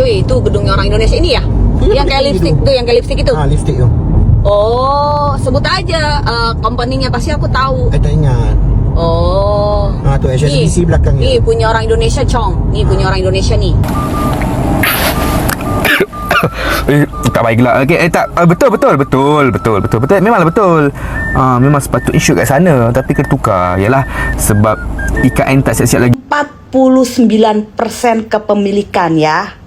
Cuy, itu gedungnya orang Indonesia ini ya? Yang kayak lipstick tuh, yang kayak lipstick itu. Lipstick tuh. Oh, sebut aja company-nya, pasti aku tahu. Tak ingat. Oh. Tu HSBC belakangnya. Nih punya orang Indonesia, Chong. Nih punya orang Indonesia nih. Tak baiklah. Okey, betul. Memanglah betul. Memang sepatutnya shoot kat sana, tapi kena tukar. Yalah, sebab IKN tak siap-siap lagi. 49% kepemilikan ya.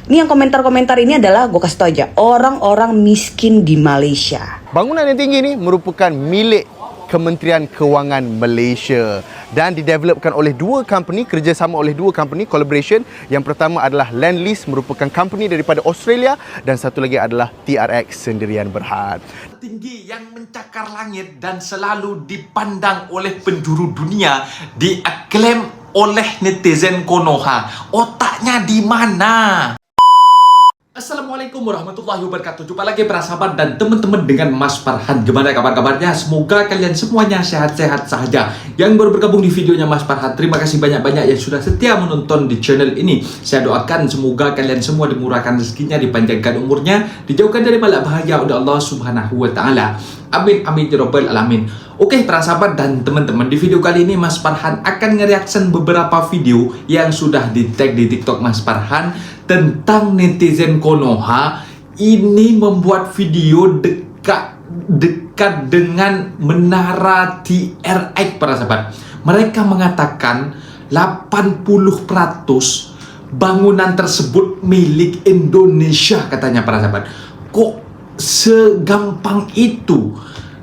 Ini yang komentar-komentar ini adalah gue kasih tau aja, orang-orang miskin di Malaysia. Bangunan yang tinggi ni merupakan milik Kementerian Kewangan Malaysia dan didevelopkan oleh dua company, kerjasama oleh dua company, collaboration. Yang pertama adalah Lendlease, merupakan company daripada Australia, dan satu lagi adalah TRX Sendirian Berhad. Tinggi yang mencakar langit dan selalu dipandang oleh penjuru dunia, diaklaim oleh netizen Konoha. Otaknya di mana? Assalamualaikum warahmatullahi wabarakatuh. Jumpa lagi para sahabat dan teman-teman dengan Mas Farhan. Gimana kabar-kabarnya? Semoga kalian semuanya sehat-sehat saja. Yang baru bergabung di videonya Mas Farhan, terima kasih banyak-banyak yang sudah setia menonton di channel ini. Saya doakan semoga kalian semua dimurahkan rezekinya, dipanjangkan umurnya, dijauhkan dari bala bahaya oleh Allah Subhanahu wa taala. Amin amin ya rabbal alamin. Oke para sahabat dan teman-teman, di video kali ini Mas Farhan akan nge-reaction beberapa video yang sudah di-tag di TikTok Mas Farhan tentang netizen Konoha. Ini membuat video dekat dengan menara TRX para sahabat. Mereka mengatakan 80% bangunan tersebut milik Indonesia katanya para sahabat. Kok segampang itu?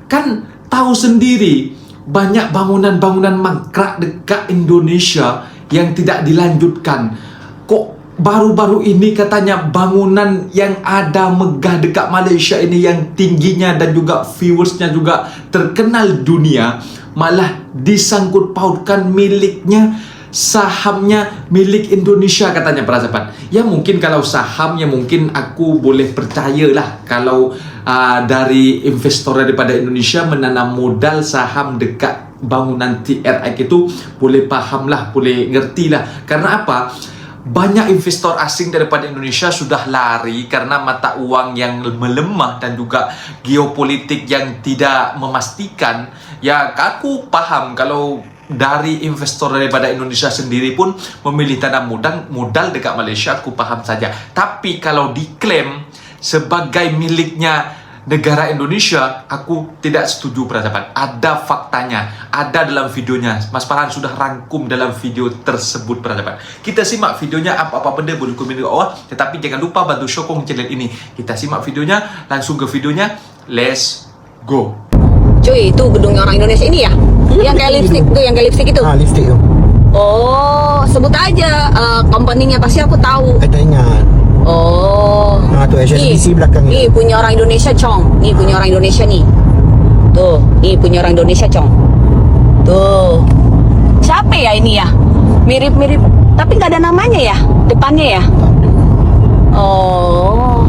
Kan tahu sendiri banyak bangunan-bangunan mangkrak dekat Indonesia yang tidak dilanjutkan. Kok baru-baru ini katanya bangunan yang ada megah dekat Malaysia ini yang tingginya dan juga viewersnya juga terkenal dunia, malah disangkut pautkan miliknya, sahamnya milik Indonesia katanya para sahabat. Ya mungkin kalau sahamnya mungkin aku boleh percayalah kalau dari investor daripada Indonesia menanam modal saham dekat bangunan TRX itu, boleh pahamlah, boleh ngertilah. Karena apa? Banyak investor asing daripada Indonesia sudah lari karena mata uang yang melemah dan juga geopolitik yang tidak memastikan. Ya aku paham kalau dari investor daripada Indonesia sendiri pun memilih tanam modal dekat Malaysia, aku paham saja. Tapi kalau diklaim sebagai miliknya negara Indonesia, aku tidak setuju para sahabat. Ada faktanya, ada dalam videonya. Mas Farhan sudah rangkum dalam video tersebut para sahabat. Kita simak videonya, apa-apa benda boleh komen di bawah. Tetapi jangan lupa bantu sokong channel ini. Kita simak videonya, langsung ke videonya. Let's go. Cuy, itu gedungnya orang Indonesia ini ya? Yang kayak lipstick tuh, yang kayak lipstick itu. Lipstick tuh. Oh, sebut aja company-nya, pasti aku tahu. Tak ingat. Oh. Tu HSBC belakangnya. Nih punya orang Indonesia, Chong. Nih punya orang Indonesia nih. Tuh, nih punya orang Indonesia, Chong. Tuh. Siapa ya ini ya? Mirip-mirip, tapi nggak ada namanya ya depannya ya? Oh.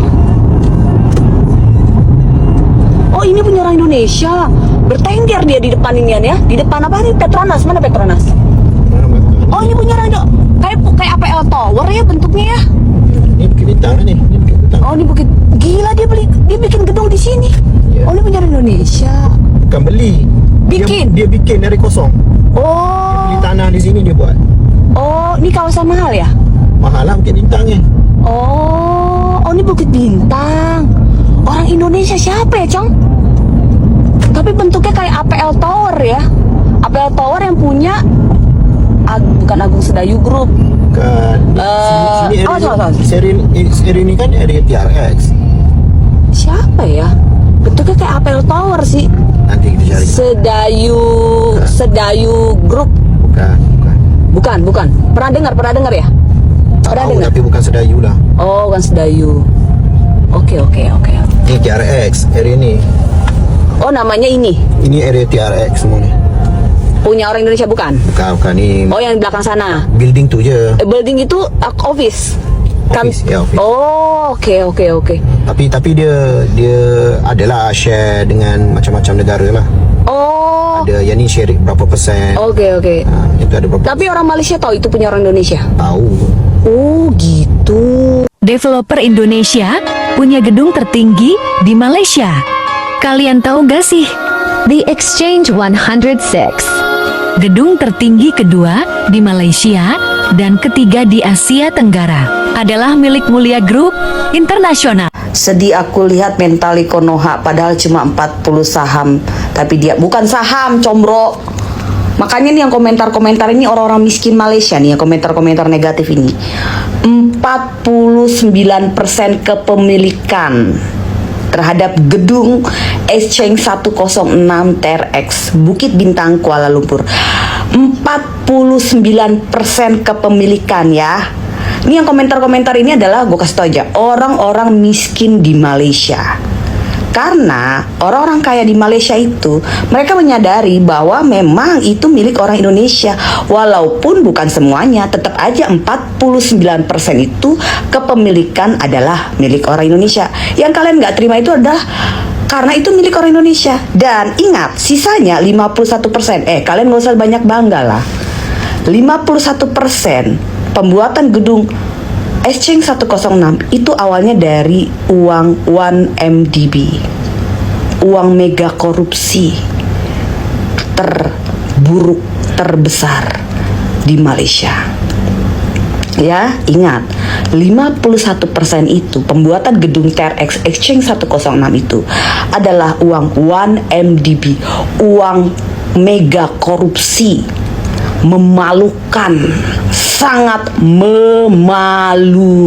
Oh, ini punya orang Indonesia. Bertengger dia di depan ini ya. Di depan apa nih? Petronas. Mana Petronas? Oh, ini punya orang kayak APL Tower ya bentuknya ya. Ini Bukit Bintang nih. Oh, ini Bukit. Gila, dia bikin gedung di sini. Yeah. Oh, ini punya Indonesia. Bukan beli. Bikin. Dia bikin dari kosong. Oh. Beli tanah di sini dia buat. Oh, ini kawasan mahal ya? Mahal lah Bukit Bintang ni. Oh, ini Bukit Bintang. Orang Indonesia siapa ya, Cong? Tapi bentuknya kayak APL Tower ya. APL Tower yang punya bukan Agung Sedayu Group. Bukan. Seri ini kan area TRX. Siapa ya? Bentuknya kayak APL Tower sih. Nanti kita cari. Sedayu Group. Bukan. Pernah dengar ya? Pernah dengar. Tapi bukan Sedayu lah. Oh, bukan Sedayu. Oke. Ini TRX area ini. Oh, namanya ini. Ini area TRX semua ni. Punya orang Indonesia bukan? Bukan ni. Oh, yang di belakang sana. Building tu je. Building itu office. Ya, office. Oh, oke. Tapi dia adalah share dengan macam-macam negara lah. Oh. Ada yang ni share berapa persen. Oke. Itu ada berapa. Tapi orang Malaysia tahu itu punya orang Indonesia. Tahu. Oh, gitu. developer Indonesia punya gedung tertinggi di Malaysia. Kalian tahu gak sih? The Exchange 106. Gedung tertinggi kedua di Malaysia dan ketiga di Asia Tenggara adalah milik Mulia Group Internasional. Sedih aku lihat Mentali Konoha padahal cuma 40 saham. Tapi dia bukan saham, combro. Makanya nih yang komentar-komentar ini orang-orang miskin Malaysia nih, yang komentar-komentar negatif ini. 49% kepemilikan terhadap gedung Exchange 106 TRX Bukit Bintang Kuala Lumpur. 49% kepemilikan ya. Ini yang komentar-komentar ini adalah gue kasih tau aja, orang-orang miskin di Malaysia. Karena orang-orang kaya di Malaysia itu mereka menyadari bahwa memang itu milik orang Indonesia. Walaupun bukan semuanya, tetap aja 49% itu kepemilikan adalah milik orang Indonesia. Yang kalian nggak terima itu adalah karena itu milik orang Indonesia. Dan ingat, sisanya 51%. Kalian nggak usah banyak bangga lah. 51% pembuatan gedung Exchange 106 itu awalnya dari uang 1MDB, uang mega korupsi terburuk, terbesar di Malaysia. Ya, ingat, 51% itu pembuatan gedung TRX Exchange 106 itu adalah uang 1MDB, uang mega korupsi. Memalukan, sangat memalukan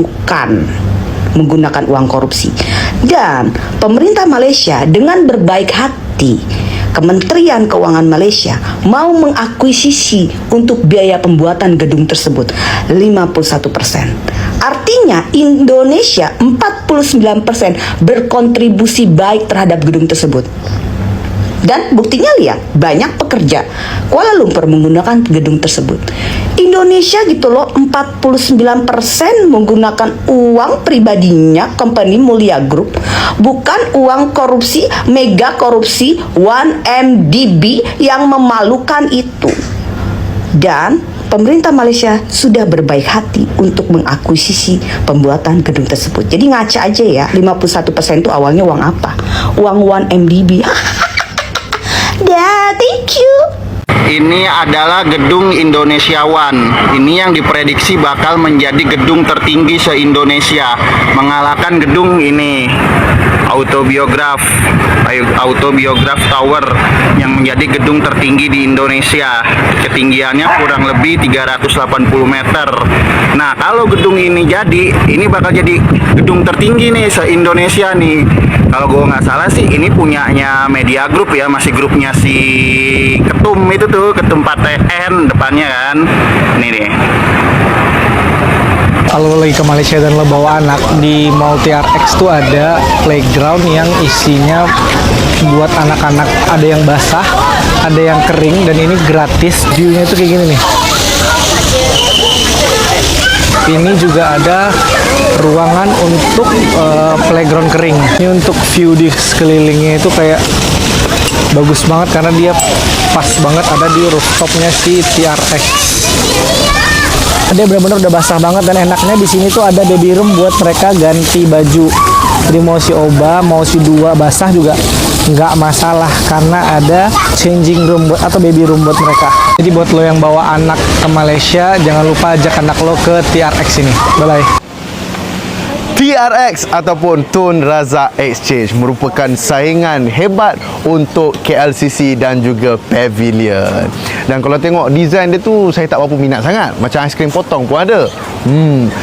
menggunakan uang korupsi. Dan pemerintah Malaysia dengan berbaik hati, Kementerian Keuangan Malaysia mau mengakuisisi untuk biaya pembuatan gedung tersebut 51%. Artinya Indonesia 49% berkontribusi baik terhadap gedung tersebut. Dan buktinya lihat, banyak pekerja Kuala Lumpur menggunakan gedung tersebut. Indonesia gitu loh, 49% menggunakan uang pribadinya company Mulia Group, bukan uang korupsi, mega korupsi 1MDB yang memalukan itu. Dan pemerintah Malaysia sudah berbaik hati untuk mengakuisisi pembuatan gedung tersebut. Jadi ngaca aja ya, 51% itu awalnya uang apa? Uang 1MDB. Dah, thank you. Ini adalah gedung Indonesia One. Ini yang diprediksi bakal menjadi gedung tertinggi se-Indonesia, mengalahkan gedung ini Autobiograph Tower yang menjadi gedung tertinggi di Indonesia. Ketinggiannya kurang lebih 380 meter. Nah, kalau gedung ini jadi, ini bakal jadi gedung tertinggi nih se-Indonesia nih. Kalau gue nggak salah sih, ini punyanya Media Group ya, masih grupnya si Ketum itu tuh, Ketum 4TN depannya kan. Ini nih. Kalau lagi ke Malaysia dan lo bawa anak, di Mall TRX tuh ada playground yang isinya buat anak-anak, ada yang basah, ada yang kering, dan ini gratis. View-nya tuh kayak gini nih. Ini juga ada ruangan untuk playground kering. Ini untuk view di sekelilingnya itu kayak bagus banget karena dia pas banget ada di rooftopnya si TRX. Dia benar-benar udah basah banget, dan enaknya di sini tuh ada baby room buat mereka ganti baju. Jadi mau si Oba, mau si Dua basah juga nggak masalah karena ada changing room buat atau baby room buat mereka. Jadi buat lo yang bawa anak ke Malaysia, jangan lupa ajak anak lo ke TRX ini. Bye-bye. TRX ataupun Tun Razak Exchange merupakan saingan hebat untuk KLCC dan juga Pavilion. Dan kalau tengok design dia tu, saya tak berapa minat sangat. Macam aiskrim potong pun ada.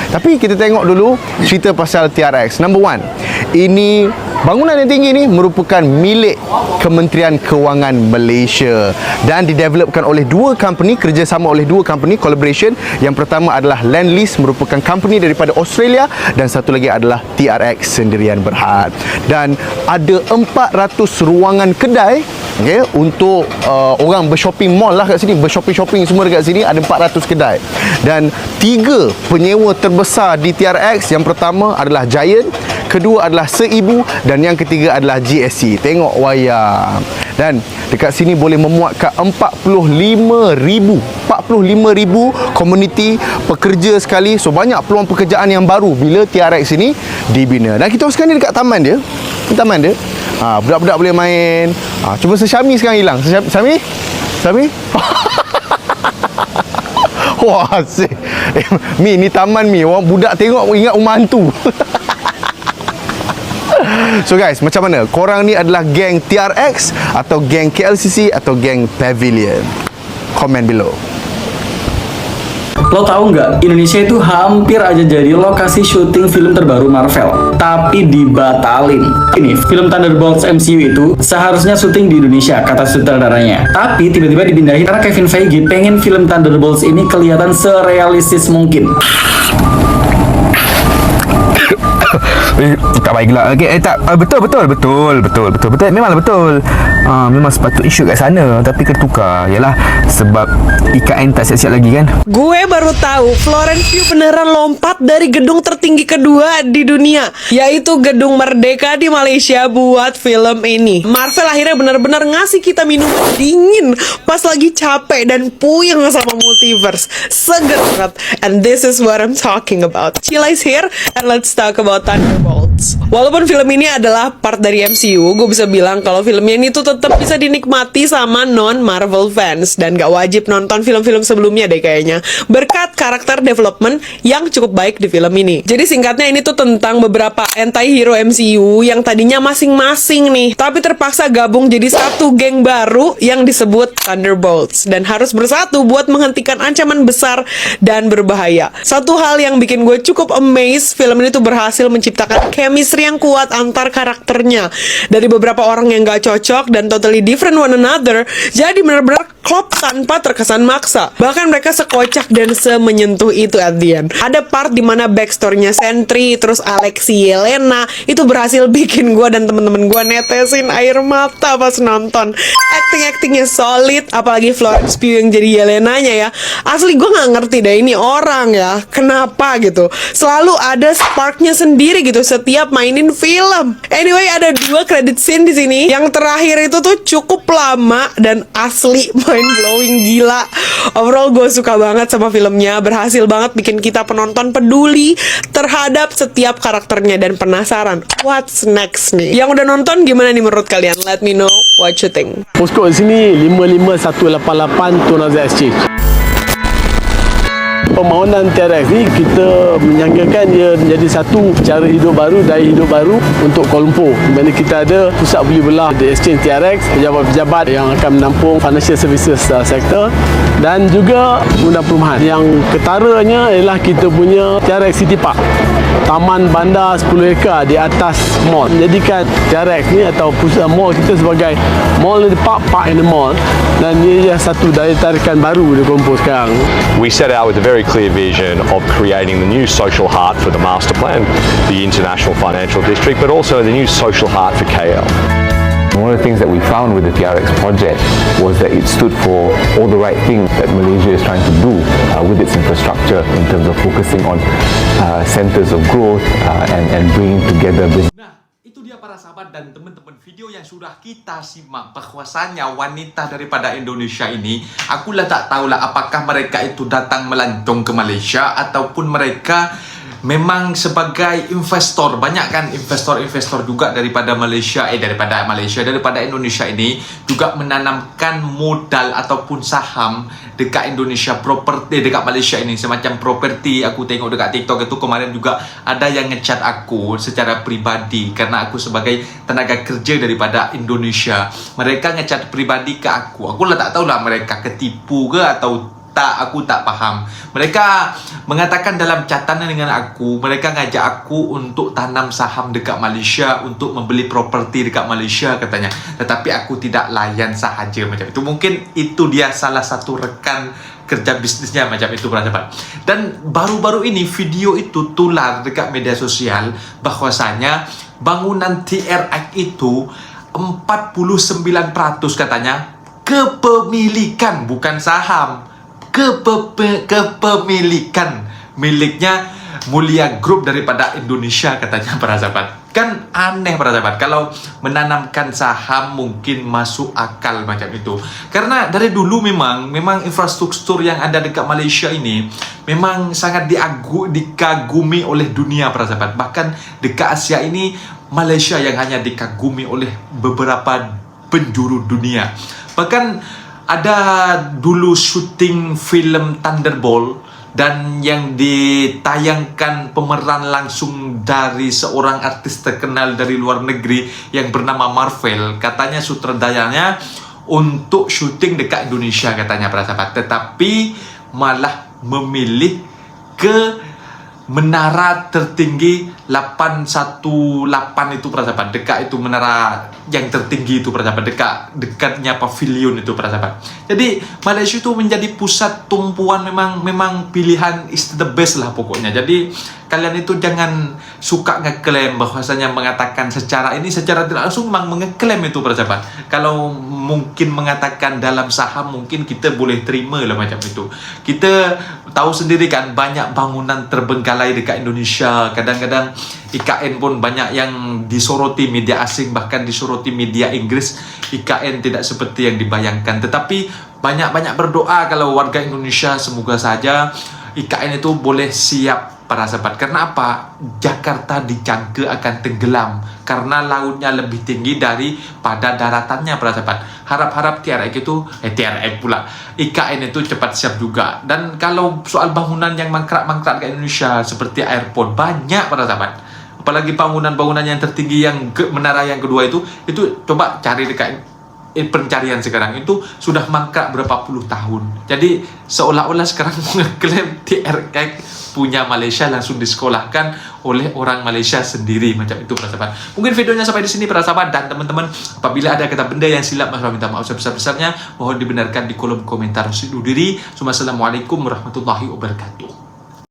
Tapi kita tengok dulu cerita pasal TRX. Number one, ini bangunan yang tinggi ni merupakan milik Kementerian Keuangan Malaysia dan didevelopkan oleh dua company, kerjasama oleh dua company, collaboration. Yang pertama adalah Lendlease, merupakan company daripada Australia, dan satu lagi adalah TRX Sendirian Berhad. Dan ada 400 ruangan kedai, okay, untuk orang bershopping mall lah kat sini, bershopping-shopping semua dekat sini. Ada 400 kedai. Dan 3 penyewa terbesar di TRX, yang pertama adalah Giant, kedua adalah Seibu dan yang ketiga adalah GSC. Tengok wayang. Dan dekat sini boleh memuatkan 45,000 komuniti pekerja sekali. So banyak peluang pekerjaan yang baru bila TRX ini dibina. Dan kita sekarang ni dekat taman dia. Taman dia. Budak-budak boleh main. Cuba Syami sekarang hilang. Syami? Wah, asyik. Mi, ni taman Mi. Orang budak tengok ingat rumah hantu. So guys, macam mana? Korang ni adalah geng TRX atau geng KLCC atau geng Pavilion? Komen below. Lo tahu nggak, Indonesia itu hampir aja jadi lokasi syuting film terbaru Marvel, tapi dibatalin. Ini film Thunderbolts MCU itu seharusnya syuting di Indonesia, kata sutradaranya. Tapi tiba-tiba dipindahin karena Kevin Feige pengen film Thunderbolts ini kelihatan serealistis mungkin. Tak baik gelak. Okay, tak betul. Memanglah betul. Memang sepatutnya shoot kat sana, tapi kena tukar. Yalah, sebab IKN tak siap-siap lagi kan. Gue baru tahu Florence Pugh beneran lompat dari gedung tertinggi kedua di dunia, yaitu Gedung Merdeka di Malaysia buat film ini. Marvel akhirnya benar-benar ngasih kita minuman dingin pas lagi capek dan puyeng sama multiverse. Seger banget. And this is what I'm talking about. Chilai's here and let's talk about Thunderbolts. Walaupun film ini adalah part dari MCU, gue bisa bilang kalau filmnya ini tuh tetap bisa dinikmati sama non-Marvel fans dan gak wajib nonton film-film sebelumnya deh kayaknya, berkat karakter development yang cukup baik di film ini. Jadi singkatnya ini tuh tentang beberapa anti-hero MCU yang tadinya masing-masing nih, tapi terpaksa gabung jadi satu geng baru yang disebut Thunderbolts dan harus bersatu buat menghentikan ancaman besar dan berbahaya. Satu hal yang bikin gue cukup amazed, film ini tuh berhasil menciptakan chemistry yang kuat antar karakternya. Dari beberapa orang yang gak cocok dan totally different one another, jadi benar-benar klop tanpa terkesan maksa. Bahkan mereka sekocak dan semenyentuh itu at the end. Ada part dimana backstory-nya Sentry, terus Alexi Yelena, itu berhasil bikin gue dan temen-temen gue netesin air mata pas nonton. Acting-actingnya solid, apalagi Florence Pugh yang jadi Yelenanya ya. Asli gue gak ngerti deh ini orang ya, kenapa gitu. Selalu ada sparknya sendiri gitu setiap mainin film. Anyway, ada 2 credit scene di sini. Yang terakhir itu tuh cukup lama dan asli mind blowing gila. Overall gue suka banget sama filmnya. Berhasil banget bikin kita penonton peduli terhadap setiap karakternya dan penasaran what's next nih. Yang udah nonton gimana nih menurut kalian? Let me know what you think. Postcode sini 55188 Tunaza Exchange. Pembangunan TRX ni kita menyangkakan dia menjadi satu cara hidup baru, daya hidup baru untuk Kuala Lumpur. Di mana kita ada pusat beli belah di Exchange TRX, pejabat-pejabat yang akan menampung financial services sector dan juga guna perumahan. Yang ketaranya ialah kita punya TRX City Park, taman bandar 10 ekar di atas mall. Menjadikan TRX ni atau pusat mall kita sebagai mall in the park, park in the mall, dan ia satu daya tarikan baru di Kuala Lumpur sekarang. We set out with a very clear vision of creating the new social heart for the master plan, the International Financial District, but also the new social heart for KL. One of the things that we found with the TRX project was that it stood for all the right things that Malaysia is trying to do with its infrastructure in terms of focusing on centres of growth and bringing together business. Itu dia para sahabat dan teman-teman, video yang sudah kita simak bahwasanya wanita daripada Indonesia ini, akulah tak tahulah apakah mereka itu datang melancong ke Malaysia ataupun mereka memang sebagai investor. Banyak kan investor-investor juga daripada Indonesia ini juga menanamkan modal ataupun saham dekat Indonesia property, dekat Malaysia ini, semacam property. Aku tengok dekat TikTok itu kemarin juga ada yang ngechat aku secara pribadi karena aku sebagai tenaga kerja daripada Indonesia. Mereka ngechat pribadi ke aku. Aku lah tak tahulah mereka ketipu ke atau tak, aku tak faham. Mereka mengatakan dalam catatan dengan aku, mereka ngajak aku untuk tanam saham dekat Malaysia, untuk membeli properti dekat Malaysia katanya. Tetapi aku tidak layan sahaja macam itu. Mungkin itu dia salah satu rekan kerja bisnisnya macam itu, sahabat. Dan baru-baru ini video itu tular dekat media sosial bahwasanya bangunan TRX itu 49% katanya kepemilikan, bukan saham, kepemilikan miliknya mulia grup daripada Indonesia katanya para sahabat. Kan aneh para sahabat, kalau menanamkan saham mungkin masuk akal macam itu. Karena dari dulu memang infrastruktur yang ada dekat Malaysia ini memang sangat dikagumi oleh dunia para sahabat. Bahkan dekat Asia ini Malaysia yang hanya dikagumi oleh beberapa penjuru dunia. Bahkan ada dulu syuting film Thunderbolt dan yang ditayangkan pemeran langsung dari seorang artis terkenal dari luar negeri yang bernama Marvel. Katanya sutradaranya untuk syuting dekat Indonesia katanya para sahabat, tetapi malah memilih ke menara tertinggi 818 itu para sahabat, dekat itu menara yang tertinggi itu para sahabat, dekatnya pavilion itu para sahabat. Jadi Malaysia itu menjadi pusat tumpuan, memang pilihan is the best lah pokoknya. Jadi kalian itu jangan suka ngeklaim bahwasanya mengatakan secara tidak langsung memang mengeklaim itu para sahabat. Kalau mungkin mengatakan dalam saham mungkin kita boleh terima lah macam itu. Kita tahu sendiri kan banyak bangunan terbengkalai dekat Indonesia. Kadang-kadang IKN pun banyak yang disoroti media asing, bahkan disoroti media Inggris. IKN tidak seperti yang dibayangkan. Tetapi banyak-banyak berdoa kalau warga Indonesia semoga saja IKN itu boleh siap para sahabat. Karena apa? Jakarta dijangka akan tenggelam karena lautnya lebih tinggi daripada daratannya para sahabat. Harap-harap IKN itu cepat siap juga. Dan kalau soal bangunan yang mangkrak-mangkrak di Indonesia seperti airport banyak para sahabat. Apalagi bangunan-bangunan yang tertinggi yang menara yang kedua itu coba cari dekat pencarian sekarang itu sudah mangkrak berapa puluh tahun. Jadi seolah-olah sekarang mengklaim TRX punya Malaysia langsung disekolahkan oleh orang Malaysia sendiri macam itu para sahabat. Mungkin videonya sampai di sini para sahabat, dan teman-teman apabila ada kata benda yang silap saya minta maaf sebesar-besarnya, mohon dibenarkan di kolom komentar. Assalamualaikum warahmatullahi wabarakatuh.